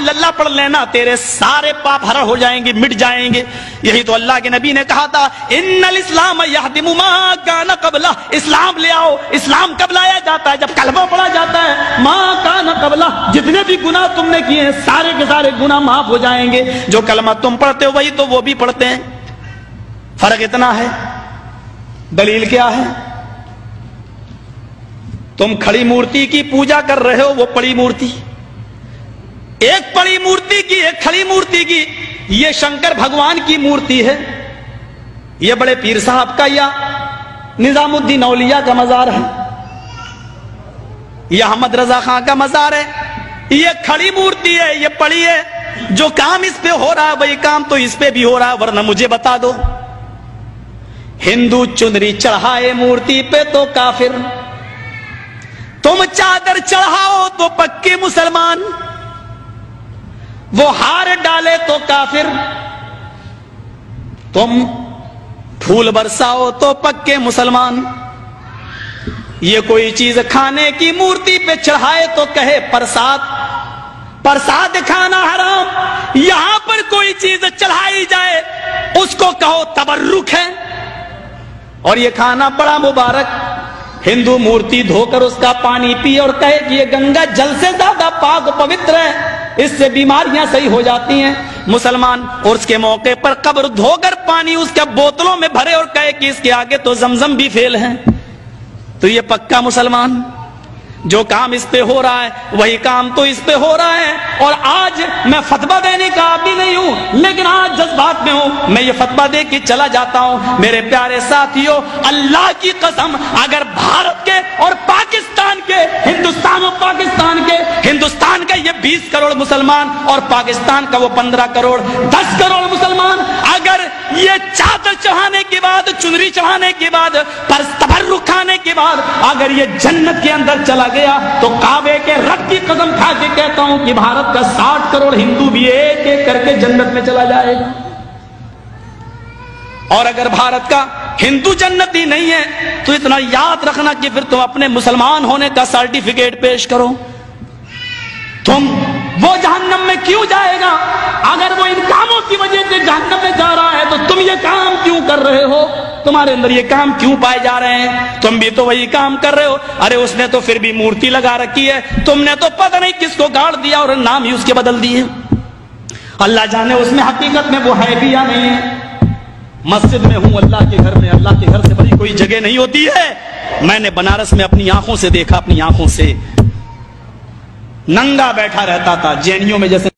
الا اللہ پڑھ لینا، تیرے سارے پاپ ہر ہو جائیں گے، مٹ جائیں گے۔ یہی تو اللہ کے نبی نے کہا تھا ان الاسلام یہدم ما کان قبلہ، اسلام لے آؤ۔ اسلام کب لایا جاتا ہے؟ جب کلمہ پڑھا جاتا ہے۔ ما کان قبلہ، جتنے بھی گناہ تم نے کیے ہیں سارے کے سارے گناہ معاف ہو جائیں گے۔ جو کلمہ تم پڑھتے ہو وہی تو وہ بھی پڑھتے ہیں، فرق اتنا ہے۔ دلیل کیا ہے؟ تم کھڑی مورتی کی پوجا کر رہے ہو، وہ پڑی مورتی، ایک پڑی مورتی کی ایک کھڑی مورتی کی۔ یہ شنکر بھگوان کی مورتی ہے، یہ بڑے پیر صاحب کا یا نظام الدین اولیاء کا مزار ہے، یہ احمد رضا خان کا مزار ہے۔ یہ کھڑی مورتی ہے، یہ پڑی ہے۔ جو کام اس پہ ہو رہا ہے وہی کام تو اس پہ بھی ہو رہا ہے، ورنہ مجھے بتا دو ہندو چنری چڑھائے مورتی پہ تو کافر، تم چادر چڑھاؤ تو پکے مسلمان، وہ ہار ڈالے تو کافر، تم پھول برساؤ تو پکے مسلمان۔ یہ کوئی چیز کھانے کی مورتی پہ چڑھائے تو کہے پرساد، پرساد کھانا حرام۔ یہاں پر کوئی چیز چڑھائی جائے اس کو کہو تبرک ہے، اور یہ کھانا بڑا مبارک۔ ہندو مورتی دھو کر اس کا پانی پی اور کہے کہ یہ گنگا جل سے زیادہ پاک و پوتر ہے، اس سے بیماریاں صحیح ہو جاتی ہیں۔ مسلمان عرس کے موقع پر قبر دھو کر پانی اس کے بوتلوں میں بھرے اور کہے کہ اس کے آگے تو زمزم بھی فیل ہے، تو یہ پکا مسلمان۔ جو کام اس پہ ہو رہا ہے وہی کام تو اس پہ ہو رہا ہے۔ اور آج میں فتویٰ دینے کا آدمی نہیں ہوں، لیکن آج جذبات میں ہوں، میں یہ فتویٰ دے کے چلا جاتا ہوں۔ میرے پیارے ساتھیوں، اللہ کی قسم، اگر بھارت کے اور پاکستان کے، ہندوستان اور پاکستان کے، ہندوستان کا یہ 20 کروڑ مسلمان اور پاکستان کا وہ 15 کروڑ 10 کروڑ مسلمان، اگر یہ چادر چڑھانے کے بعد، چنری چڑھانے کے بعد، تبرک کھانے کے بعد اگر یہ جنت کے اندر چلا گیا تو کعبے کے رب کی قسم کھا کے کہتا ہوں کہ بھارت کا 60 کروڑ ہندو بھی ایک ایک کر کے جنت میں چلا جائے گا۔ اور اگر بھارت کا ہندو جنتی نہیں ہے تو اتنا یاد رکھنا کہ پھر تم اپنے مسلمان ہونے کا سرٹیفکیٹ پیش کرو۔ تم وہ جہنم میں کیوں جائے گا؟ اگر وہ ان کاموں کی وجہ سے جہنم میں جا رہا ہے تو تم یہ کام کیوں کر رہے ہو؟ تمہارے اندر یہ کام کیوں پائے جا رہے ہیں؟ تم بھی تو وہی کام کر رہے ہو۔ ارے اس نے تو پھر بھی مورتی لگا رکھی ہے، تم نے تو پتہ نہیں کس کو گاڑ دیا اور نام ہی اس کے بدل دیے۔ اللہ جانے اس میں حقیقت میں وہ ہے بھی یا نہیں ہے۔ مسجد میں ہوں، اللہ کے گھر میں، اللہ کے گھر سے بڑی کوئی جگہ نہیں ہوتی ہے۔ میں نے بنارس میں اپنی آنکھوں سے دیکھا، اپنی آنکھوں سے، ننگا بیٹھا رہتا تھا جینیوں میں جیسے